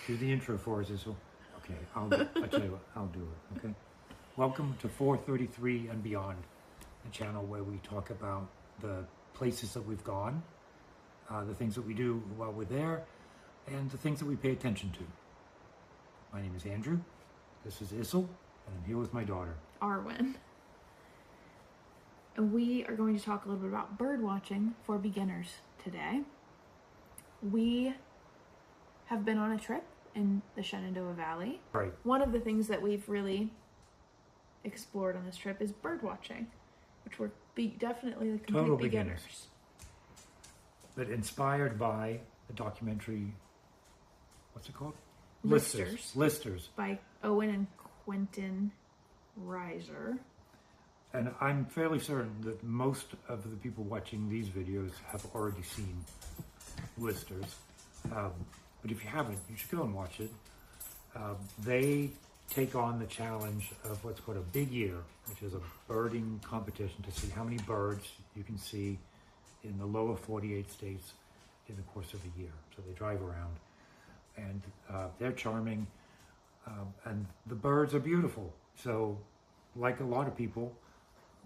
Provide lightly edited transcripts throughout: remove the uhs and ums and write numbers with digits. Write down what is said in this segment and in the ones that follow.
Do the intro for us, Issel. Okay, I'll tell you what, I'll do it, okay? Welcome to 433 and Beyond, a channel where we talk about the places that we've gone, the things that we do while we're there, and the things that we pay attention to. My name is Andrew, this is Issel, and I'm here with my daughter. Arwen. And we are going to talk a little bit about bird watching for beginners today. We have been on a trip in the Shenandoah Valley. Right. One of the things that we've really explored on this trip is bird watching, which we're definitely the complete Total beginners. But inspired by the documentary, what's it called? Listers. By Owen and Quentin Reiser. And I'm fairly certain that most of the people watching these videos have already seen Listers. But if you haven't, you should go and watch it. They take on the challenge of what's called a big year, which is a birding competition to see how many birds you can see in the lower 48 states in the course of a year. So they drive around, and they're charming, and the birds are beautiful. So, like a lot of people,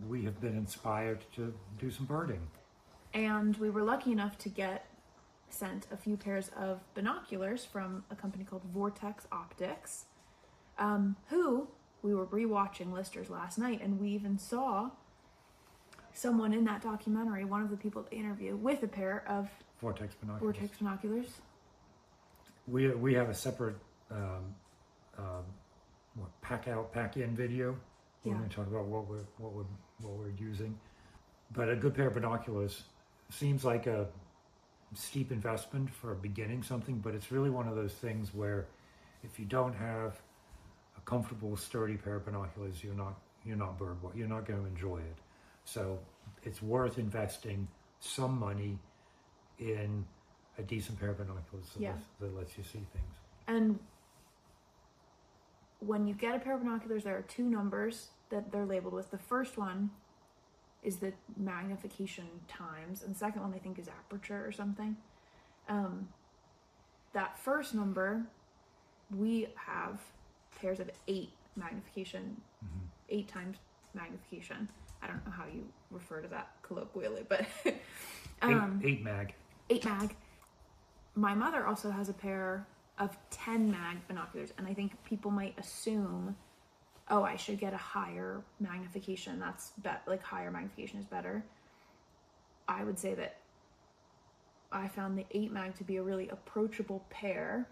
we have been inspired to do some birding. And we were lucky enough to get sent a few pairs of binoculars from a company called Vortex Optics, who we were rewatching Listers last night, and we even saw someone in that documentary, one of the people they interview, with a pair of Vortex binoculars. We have a separate pack out, pack in video. We're going to talk about what we're using, but a good pair of binoculars seems like a steep investment for beginning something, but it's really one of those things where if you don't have a comfortable, sturdy pair of binoculars, you're not going to enjoy it. So it's worth investing some money in a decent pair of binoculars that lets you see things. And when you get a pair of binoculars, there are two numbers that they're labeled with. The first one is the magnification times, and the second one I think is aperture or something. That first number, we have pairs of 8 magnification, 8 times magnification. I don't know how you refer to that colloquially, but 8 mag. 8 mag. My mother also has a pair of 10 mag binoculars, and I think people might assume, oh, I should get a higher magnification. That's like higher magnification is better. I would say that I found the 8 mag to be a really approachable pair,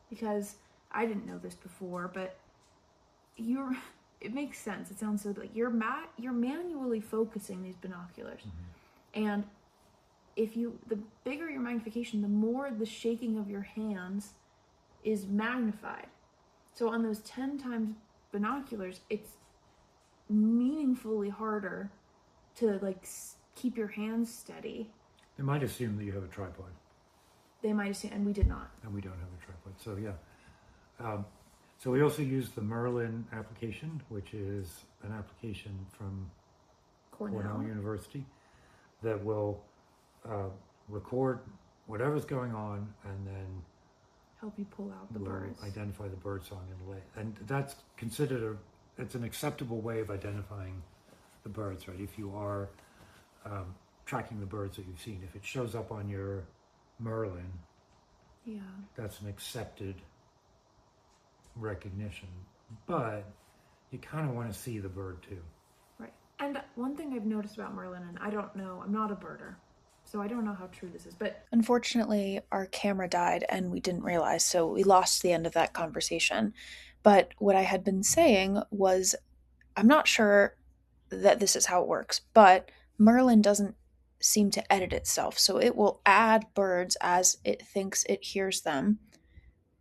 because I didn't know this before, but it makes sense. It sounds so like you're manually focusing these binoculars, and the bigger your magnification, the more the shaking of your hands is magnified. So on those 10 times binoculars, it's meaningfully harder to keep your hands steady. They might assume that you have a tripod. They might assume, and we did not. And we don't have a tripod. So yeah. So we also use the Merlin application, which is an application from Cornell University that will record whatever's going on and then help you pull out the birds. Identify the bird song and that's considered it's an acceptable way of identifying the birds, right? If you are tracking the birds that you've seen, if it shows up on your Merlin, that's an accepted recognition. But you kind of want to see the bird too. Right. And one thing I've noticed about Merlin, and I don't know, I'm not a birder, so I don't know how true this is, but unfortunately our camera died and we didn't realize, so we lost the end of that conversation. But what I had been saying was, I'm not sure that this is how it works, but Merlin doesn't seem to edit itself, so it will add birds as it thinks it hears them.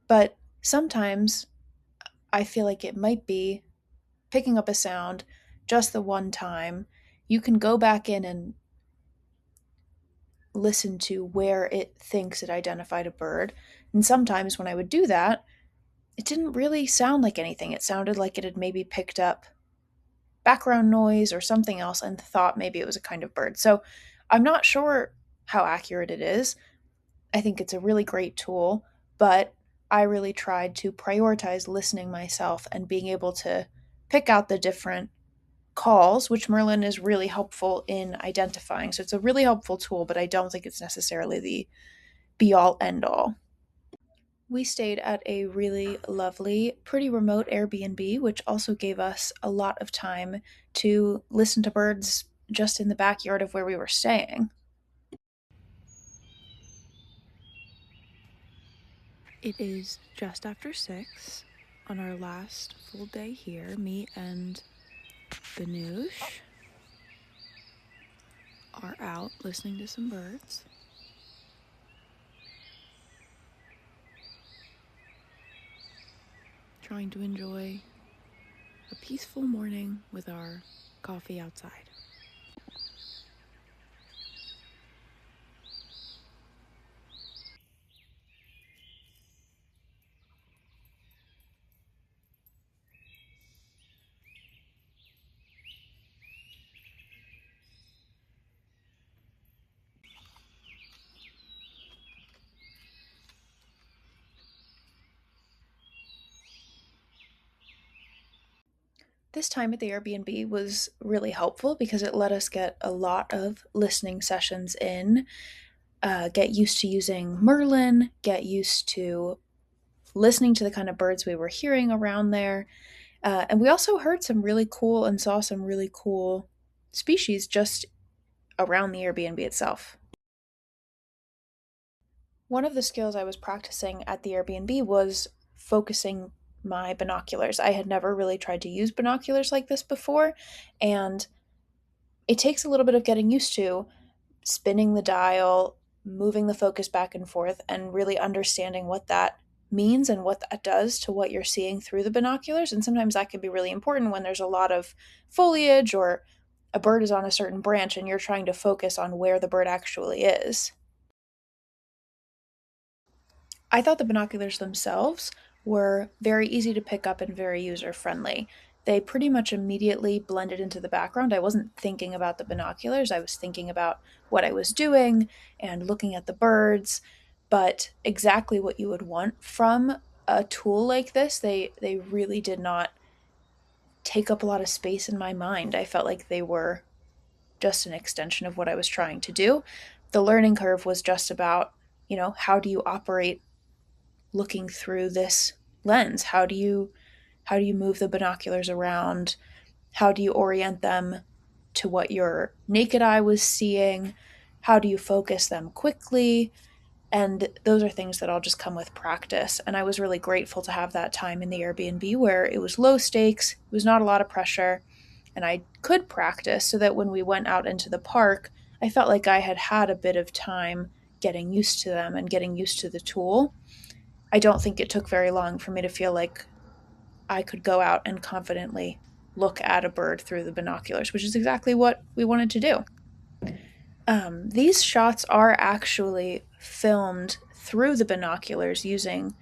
But sometimes I feel like it might be picking up a sound just the one time. You can go back in and listen to where it thinks it identified a bird. And sometimes when I would do that, it didn't really sound like anything. It sounded like it had maybe picked up background noise or something else and thought maybe it was a kind of bird. So I'm not sure how accurate it is. I think it's a really great tool, but I really tried to prioritize listening myself and being able to pick out the different calls, which Merlin is really helpful in identifying. So it's a really helpful tool, but I don't think it's necessarily the be all end all. We stayed at a really lovely, pretty remote Airbnb, which also gave us a lot of time to listen to birds just in the backyard of where we were staying. It is just after 6 on our last full day here. Me and Banoosh are out listening to some birds. Trying to enjoy a peaceful morning with our coffee outside. This time at the Airbnb was really helpful because it let us get a lot of listening sessions in, get used to using Merlin, get used to listening to the kind of birds we were hearing around there. And we also heard some really cool and saw some really cool species just around the Airbnb itself. One of the skills I was practicing at the Airbnb was focusing my binoculars. I had never really tried to use binoculars like this before, and it takes a little bit of getting used to spinning the dial, moving the focus back and forth, and really understanding what that means and what that does to what you're seeing through the binoculars. And sometimes that can be really important when there's a lot of foliage or a bird is on a certain branch and you're trying to focus on where the bird actually is. I thought the binoculars themselves were very easy to pick up and very user friendly. They pretty much immediately blended into the background. I wasn't thinking about the binoculars, I was thinking about what I was doing and looking at the birds, but exactly what you would want from a tool like this. They really did not take up a lot of space in my mind. I felt like they were just an extension of what I was trying to do. The learning curve was just about, how do you operate looking through this lens? How do you move the binoculars around? How do you orient them to what your naked eye was seeing? How do you focus them quickly? And those are things that all just come with practice. And I was really grateful to have that time in the Airbnb where it was low stakes, it was not a lot of pressure, and I could practice so that when we went out into the park, I felt like I had had a bit of time getting used to them and getting used to the tool. I don't think it took very long for me to feel like I could go out and confidently look at a bird through the binoculars, which is exactly what we wanted to do. These shots are actually filmed through the binoculars using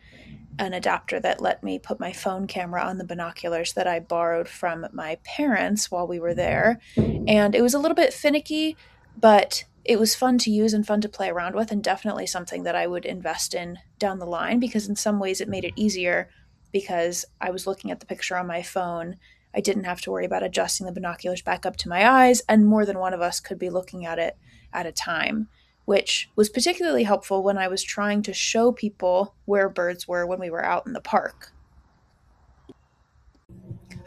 an adapter that let me put my phone camera on the binoculars that I borrowed from my parents while we were there. And it was a little bit finicky, but it was fun to use and fun to play around with, and definitely something that I would invest in down the line because, in some ways, it made it easier because I was looking at the picture on my phone. I didn't have to worry about adjusting the binoculars back up to my eyes, and more than one of us could be looking at it at a time, which was particularly helpful when I was trying to show people where birds were when we were out in the park.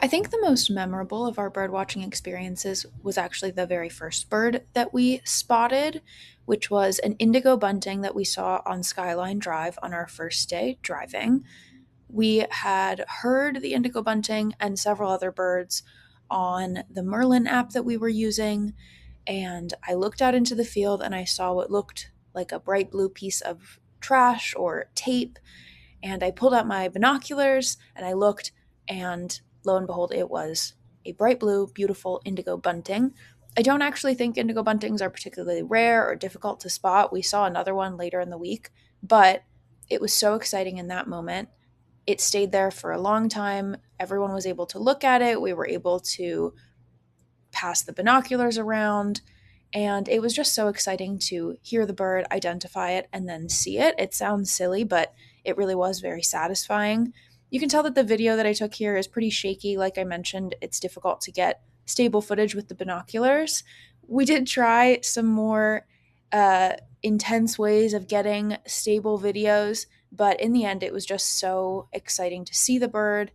I think the most memorable of our birdwatching experiences was actually the very first bird that we spotted, which was an indigo bunting that we saw on Skyline Drive on our first day driving. We had heard the indigo bunting and several other birds on the Merlin app that we were using, and I looked out into the field and I saw what looked like a bright blue piece of trash or tape. And I pulled out my binoculars and I looked, and lo and behold, it was a bright blue, beautiful indigo bunting. I don't actually think indigo buntings are particularly rare or difficult to spot. We saw another one later in the week, but it was so exciting in that moment. It stayed there for a long time. Everyone was able to look at it. We were able to pass the binoculars around, And it was just so exciting to hear the bird, identify it, and then see it. It sounds silly, but it really was very satisfying. You can tell that the video that I took here is pretty shaky. Like I mentioned, it's difficult to get stable footage with the binoculars. We did try some more intense ways of getting stable videos, but in the end, it was just so exciting to see the bird,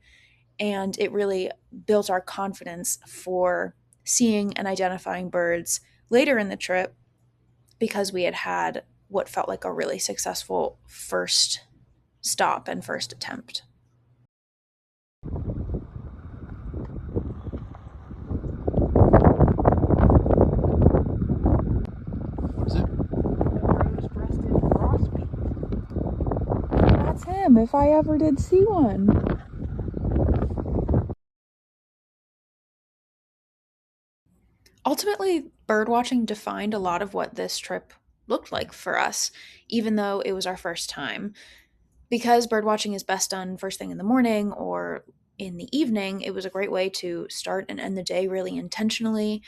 and it really built our confidence for seeing and identifying birds later in the trip because we had had what felt like a really successful first stop and first attempt. What is it? Rose-breasted grosbeak. That's him, if I ever did see one. Ultimately, birdwatching defined a lot of what this trip looked like for us, even though it was our first time. Because birdwatching is best done first thing in the morning or in the evening, it was a great way to start and end the day really intentionally.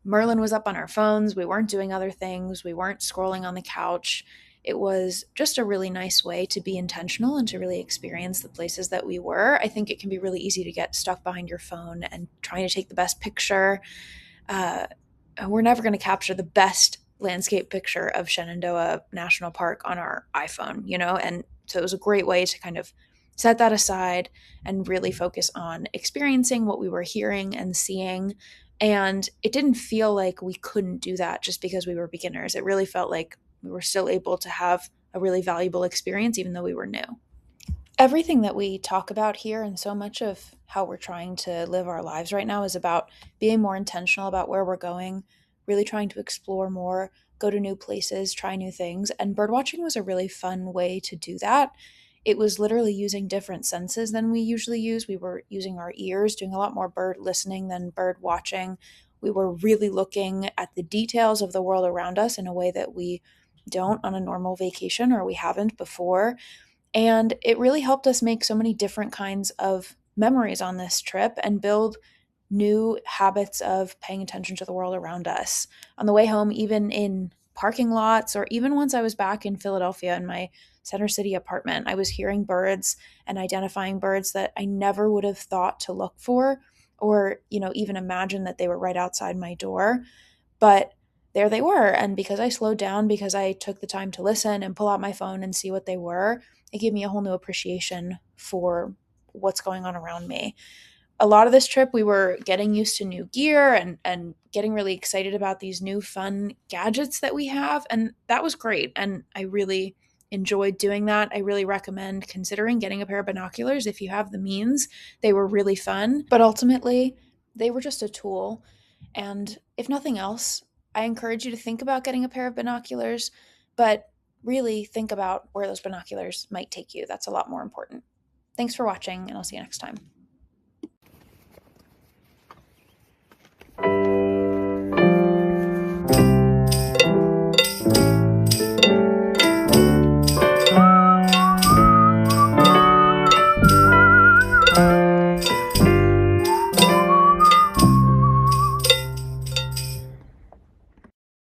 Merlin was up on our phones. We weren't doing other things. We weren't scrolling on the couch. It was just a really nice way to be intentional and to really experience the places that we were. I think it can be really easy to get stuck behind your phone and trying to take the best picture. Uh, we're never going to capture the best landscape picture of Shenandoah National Park on our iPhone, And so it was a great way to kind of set that aside and really focus on experiencing what we were hearing and seeing. And it didn't feel like we couldn't do that just because we were beginners. It really felt like we were still able to have a really valuable experience, even though we were new. Everything that we talk about here and so much of how we're trying to live our lives right now is about being more intentional about where we're going, really trying to explore more, go to new places, try new things. And birdwatching was a really fun way to do that. It was literally using different senses than we usually use. We were using our ears, doing a lot more bird listening than bird watching. We were really looking at the details of the world around us in a way that we don't on a normal vacation or we haven't before. And it really helped us make so many different kinds of memories on this trip and build new habits of paying attention to the world around us. On the way home, even in parking lots, or even once I was back in Philadelphia in my Center City apartment, I was hearing birds and identifying birds that I never would have thought to look for or, even imagine that they were right outside my door. But there they were. And because I slowed down, because I took the time to listen and pull out my phone and see what they were, it gave me a whole new appreciation for what's going on around me. A lot of this trip, we were getting used to new gear and getting really excited about these new fun gadgets that we have. And that was great. And I really enjoyed doing that. I really recommend considering getting a pair of binoculars if you have the means. They were really fun, but ultimately, they were just a tool. And if nothing else, I encourage you to think about getting a pair of binoculars, but really think about where those binoculars might take you. That's a lot more important. Thanks for watching, and I'll see you next time.